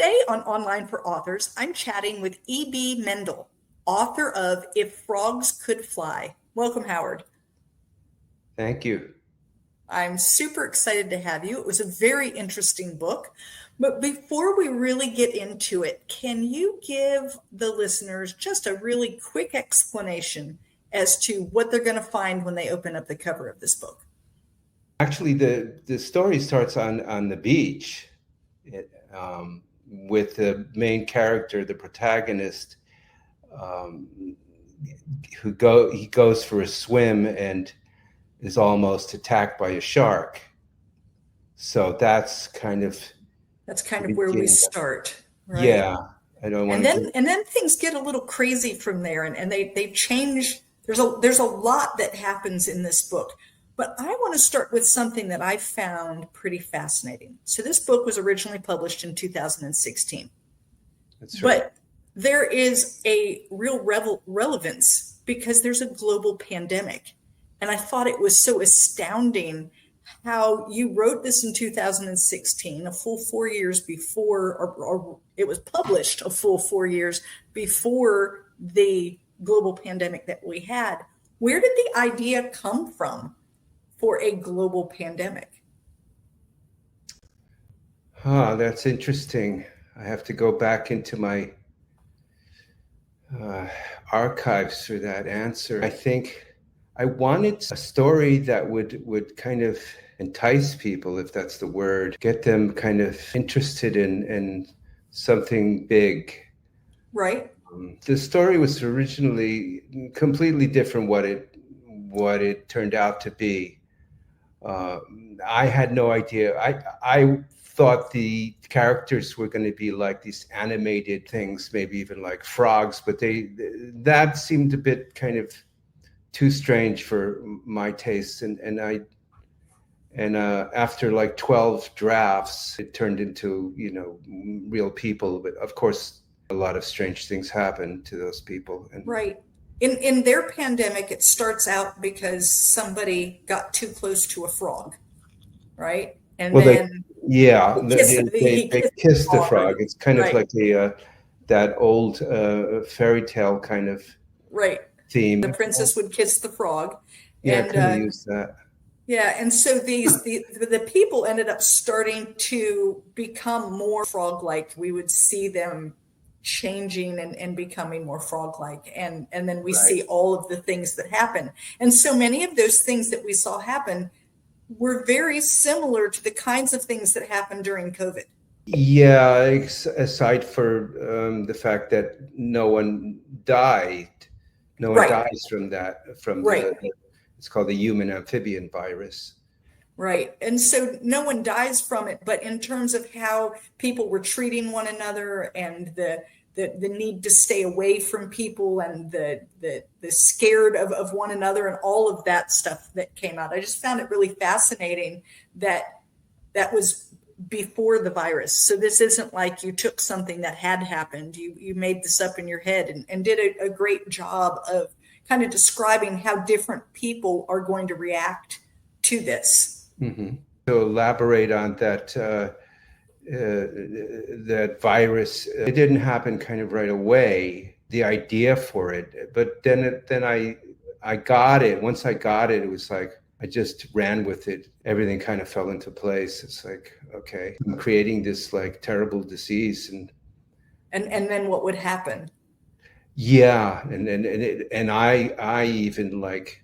Today on Online for Authors, I'm chatting with EB Mendel, author of If Frogs Could Fly. Welcome, Howard. Thank you. I'm super excited to have you. It was a very interesting book. But before we really get into it, can you give the listeners just a really quick explanation as to what they're going to find when they open up the cover of this book? Actually, the story starts on the beach with the main character, the protagonist, he goes for a swim and is almost attacked by a shark. So that's kind of where we start, right? Yeah, I don't want to. And then things get a little crazy from there, and they change. There's a lot that happens in this book. But I want to start with something that I found pretty fascinating. So this book was originally published in 2016. That's right. But there is a real relevance because there's a global pandemic. And I thought it was so astounding how you wrote this in 2016, a full 4 years before, or it was published a full 4 years before the global pandemic that we had. Where did the idea come from for a global pandemic? That's interesting. I have to go back into my archives for that answer. I think I wanted a story that would kind of entice people, if that's the word, get them kind of interested in something big. Right. The story was originally completely different what it turned out to be. I had no idea. I thought the characters were going to be like these animated things, maybe even like frogs, but that seemed a bit kind of too strange for my taste. And after like 12 drafts, it turned into, real people. But of course, a lot of strange things happened to those people. Right. In their pandemic, it starts out because somebody got too close to a frog, right? And then they kissed the frog. It's kind of like that old fairy tale kind of theme. The princess would kiss the frog. Yeah, and, kind of use that. Yeah, and so the people ended up starting to become more frog-like. We would see them changing and becoming more frog-like, and then we see all of the things that happen, and so many of those things that we saw happen were very similar to the kinds of things that happened during COVID. Yeah, aside for the fact that no one died, no one dies from that. It's called the human amphibian virus. Right. And so no one dies from it, but in terms of how people were treating one another and the need to stay away from people and the scared of one another and all of that stuff that came out, I just found it really fascinating that was before the virus. So this isn't like you took something that had happened. You made this up in your head and did a great job of kind of describing how different people are going to react to this. Mm-hmm. To elaborate on that that virus, it didn't happen kind of right away, the idea for it, but then I got it. Once I got it, it was like I just ran with it. Everything kind of fell into place. It's like, okay, I'm creating this like terrible disease, and then what would happen? Yeah, and I even like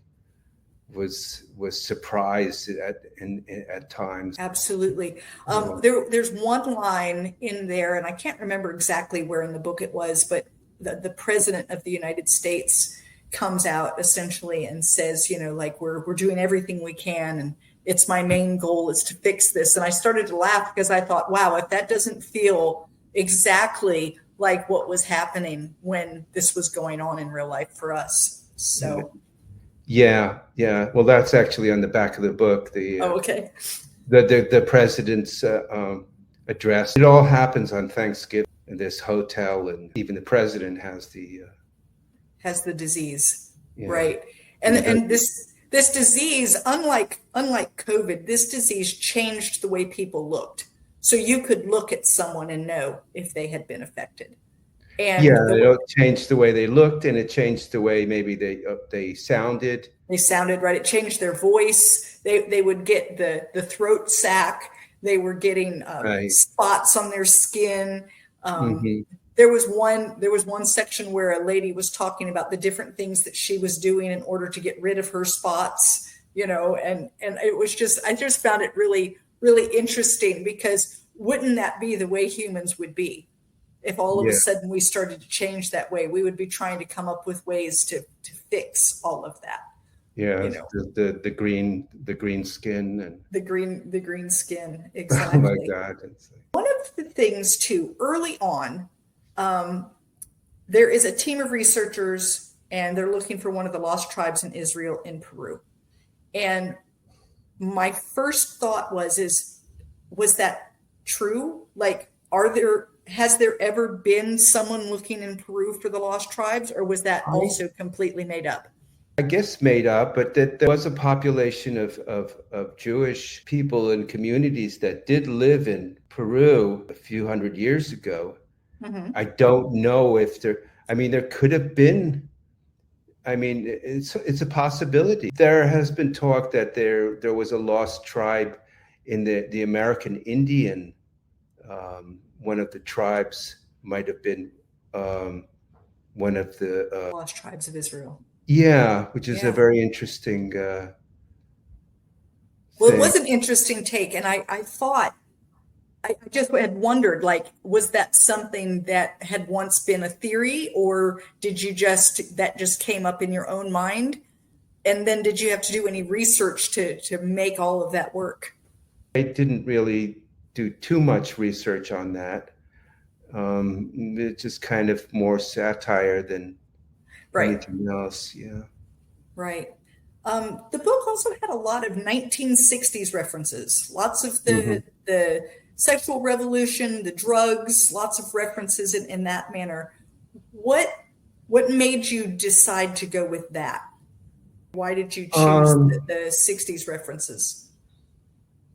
was surprised at times. Absolutely. There's one line in there, and I can't remember exactly where in the book it was, but the president of the United States comes out essentially and says, like we're doing everything we can, and it's my main goal is to fix this. And I started to laugh because I thought, wow, if that doesn't feel exactly like what was happening when this was going on in real life for us. So yeah. Well, that's actually on the back of the book. Okay. The president's address. It all happens on Thanksgiving in this hotel, and even the president has the disease, right? And this disease, unlike COVID, this disease changed the way people looked. So you could look at someone and know if they had been affected. And Yeah, it changed the way they looked, and it changed the way maybe they sounded. They sounded right. It changed their voice. They would get the throat sac. They were getting Right. spots on their skin. Mm-hmm. There was one section where a lady was talking about the different things that she was doing in order to get rid of her spots, and it was I just found it really, really interesting, because wouldn't that be the way humans would be? If all of a sudden we started to change that way, we would be trying to come up with ways to fix all of that. Yeah, the green skin and the green skin. Exactly. Oh my God. One of the things too, early on, there is a team of researchers, and they're looking for one of the lost tribes in Israel in Peru. And my first thought was that true? Like, has there ever been someone looking in Peru for the lost tribes, or was that also completely made up? I guess made up, but that there was a population of Jewish people and communities that did live in Peru a few hundred years ago. Mm-hmm. I don't know if there could have been. I mean, it's a possibility. There has been talk that there was a lost tribe in the American Indian. One of the tribes might have been one of the lost tribes of Israel. Yeah, which is a very interesting well, it was an interesting take, and I thought, I just had wondered, like, was that something that had once been a theory, or did you that just came up in your own mind? And then did you have to do any research to make all of that work? I didn't really do too much research on that. It's just kind of more satire than anything else. Yeah. Right. The book also had a lot of 1960s references, lots of the sexual revolution, the drugs, lots of references in that manner. What made you decide to go with that? Why did you choose the 60s references?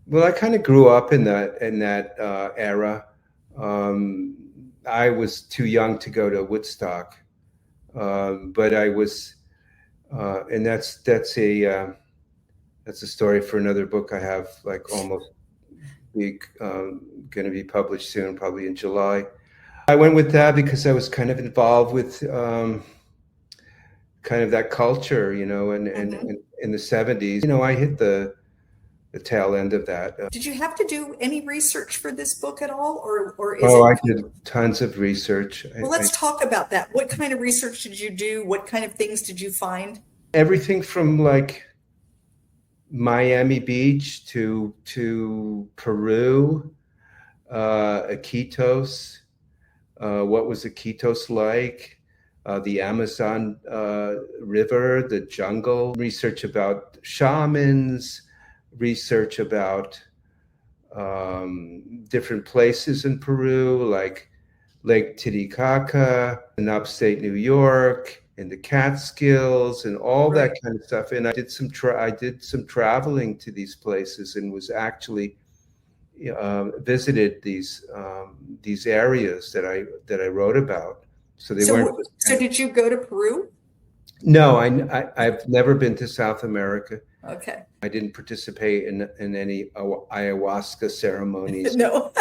Well, I kind of grew up in that era. I was too young to go to Woodstock. But I was, and that's a story for another book I have, like almost going to be published soon, probably in July. I went with that because I was kind of involved with kind of that culture, and in the 70s, I hit the tail end of that. Did you have to do any research for this book at all, or is I did tons of research. Well, let's talk about that. What kind of research did you do? What kind of things did you find? Everything from like Miami Beach to Peru, Iquitos. What was Iquitos like? The Amazon River, the jungle. Research about shamans. Research about different places in Peru, like Lake Titicaca in upstate New York, in the Catskills, and all that kind of stuff. And I did some traveling to these places, and was actually visited these areas that I wrote about. So they weren't. So did you go to Peru? No, I've never been to South America. Okay. I didn't participate in any ayahuasca ceremonies. No.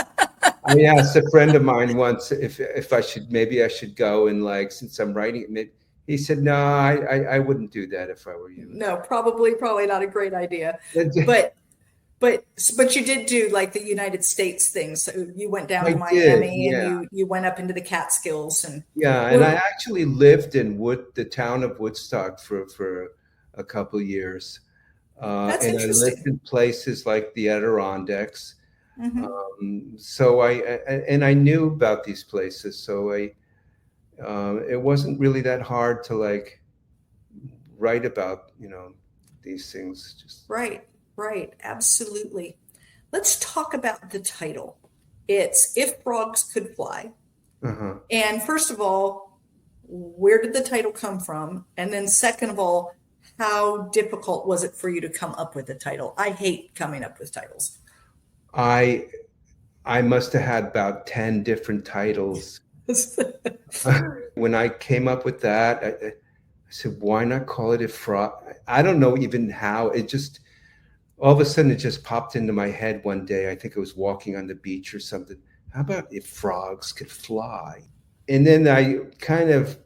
I asked a friend of mine once if I should go, and like, since I'm writing it, he said, no, I wouldn't do that if I were you. No, probably not a great idea. But you did do like the United States things. So you went down to Miami and you went up into the Catskills and and I actually lived in the town of Woodstock for a couple years. That's and interesting. I lived in places like the Adirondacks. Mm-hmm. So I knew about these places. So it wasn't really that hard to like write about, these things. Just Right. Absolutely. Let's talk about the title. It's If Frogs Could Fly. Uh-huh. And first of all, where did the title come from? And then second of all, how difficult was it for you to come up with the title? I hate coming up with titles. I I must have had about 10 different titles. When I came up with that, I said, why not call it a frog? I don't know even how. It just, all of a sudden, it just popped into my head one day. I think I was walking on the beach or something. How about if frogs could fly? And then I kind of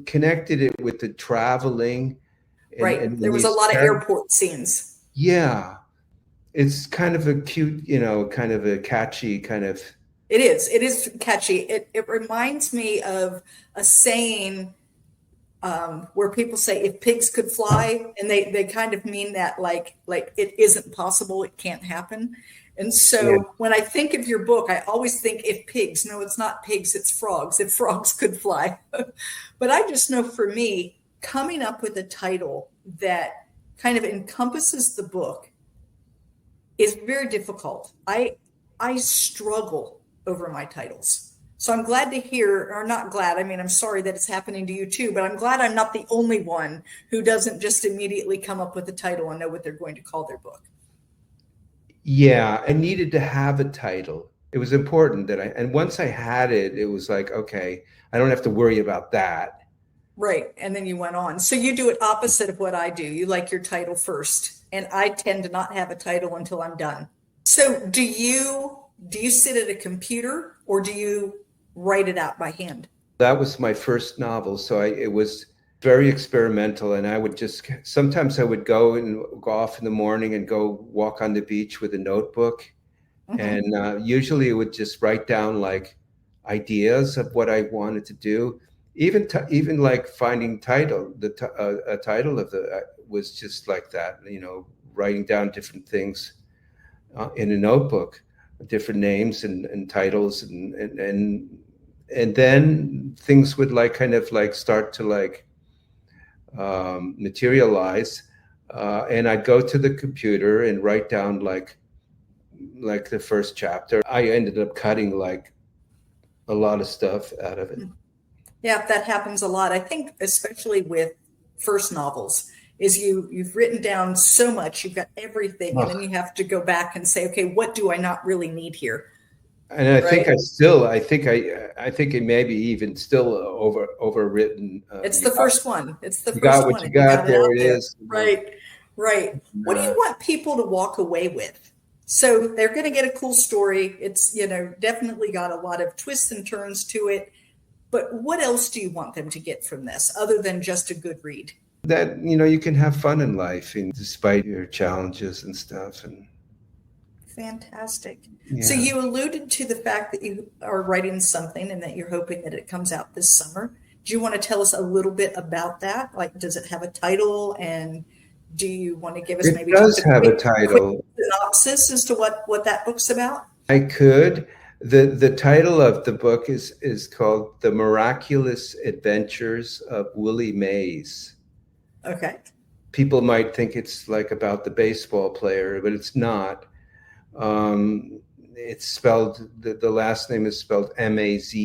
connected it with the traveling. Right. There was a lot of airport scenes. Yeah. It's kind of a cute, kind of a catchy kind of. It is catchy. It reminds me of a saying where people say, if pigs could fly, and they kind of mean that like it isn't possible, it can't happen. And so when I think of your book, I always think if pigs, no, it's not pigs, it's frogs, if frogs could fly. But I just know for me, coming up with a title that kind of encompasses the book is very difficult. I struggle over my titles. So I'm glad to hear, or not glad, I mean, I'm sorry that it's happening to you too, but I'm glad I'm not the only one who doesn't just immediately come up with a title and know what they're going to call their book. Yeah, I needed to have a title. It was important that and once I had it, it was like, okay, I don't have to worry about that. Right. And then you went on. So you do it opposite of what I do. You like your title first. And I tend to not have a title until I'm done. So do you sit at a computer or do you write it out by hand? That was my first novel. So it was very experimental. And I would sometimes I would go off in the morning and go walk on the beach with a notebook. Mm-hmm. And usually it would just write down like ideas of what I wanted to do. Even like finding a title of was just like that, writing down different things in a notebook, different names and titles, and then things would start to materialize, and I'd go to the computer and write down like the first chapter. I ended up cutting like a lot of stuff out of it. Yeah, that happens a lot. I think especially with first novels is you've written down so much, you've got everything, and then you have to go back and say, okay, what do I not really need here? And I think I think it may be even still overwritten. It's the first one. It's the first one. What you got, there it is. Right. What do you want people to walk away with? So they're going to get a cool story. It's, definitely got a lot of twists and turns to it. But what else do you want them to get from this other than just a good read? That, you can have fun in life, and despite your challenges and stuff. And fantastic. Yeah. So you alluded to the fact that you are writing something and that you're hoping that it comes out this summer. Do you want to tell us a little bit about that? Like, does it have a title? And do you want to give us maybe just a title synopsis as to what that book's about? I could. The title of the book is called The Miraculous Adventures of Willy Mays. Okay. People might think it's like about the baseball player, but it's not. It's spelled, the last name is spelled Maze.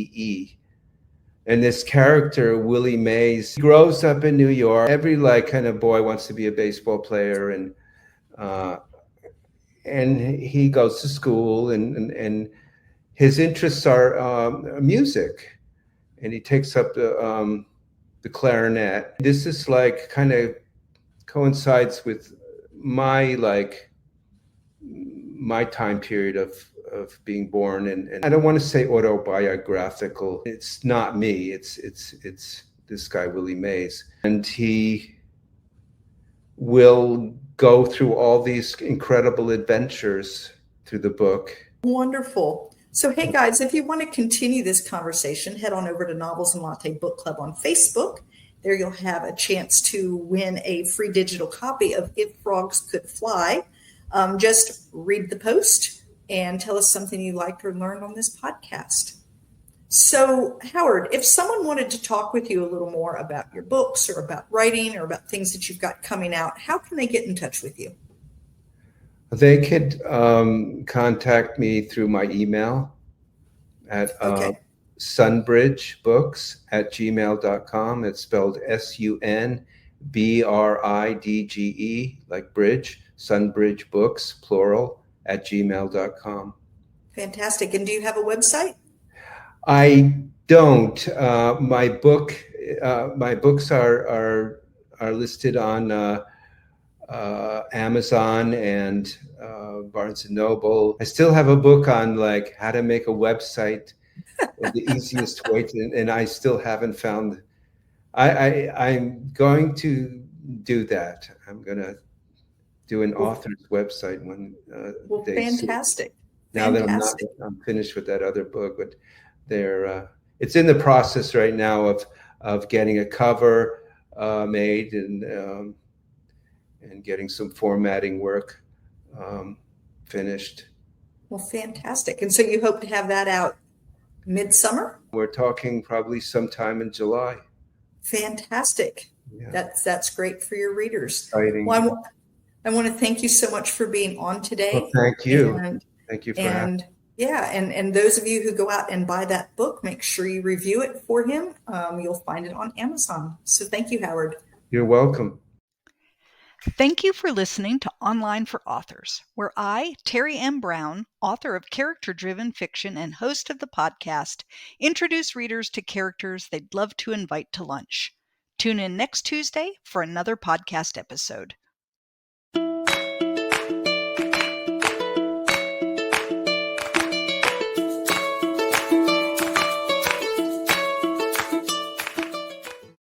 And this character, Willy Mays, grows up in New York. Every kind of boy wants to be a baseball player, and he goes to school, and his interests are music, and he takes up the clarinet. This is kind of coincides with my time period of being born, and I don't want to say autobiographical. It's not me. It's this guy Willy Mays, and he will go through all these incredible adventures through the book. Wonderful. So, hey guys, if you want to continue this conversation, head on over to Novels and Latte Book Club on Facebook. There you'll have a chance to win a free digital copy of If Frogs Could Fly. Just read the post and tell us something you liked or learned on this podcast. So, Howard, if someone wanted to talk with you a little more about your books or about writing or about things that you've got coming out, how can they get in touch with you? They could contact me through my email at sunbridgebooks@gmail.com. It's spelled SUNBRIDGE, like bridge, Sunbridge Books, plural, @gmail.com. Fantastic. And do you have a website? I don't. My books are listed on Amazon and Barnes and Noble. I still have a book on like how to make a website, the easiest way to, and I still haven't found. I'm going to do that. I'm going to do an author's website when Well, they fantastic. now that I'm finished with that other book, but it's in the process right now of getting a cover made and getting some formatting work finished. Well, fantastic. And so you hope to have that out midsummer? We're talking probably sometime in July. Fantastic. Yeah. That's great for your readers. Exciting. Well, I want to thank you so much for being on today. Well, thank you. Thank you for having me. Yeah, and those of you who go out and buy that book, make sure you review it for him. You'll find it on Amazon. So thank you, Howard. You're welcome. Thank you for listening to Online for Authors, where I, Terry M. Brown, author of character-driven fiction and host of the podcast, introduce readers to characters they'd love to invite to lunch. Tune in next Tuesday for another podcast episode.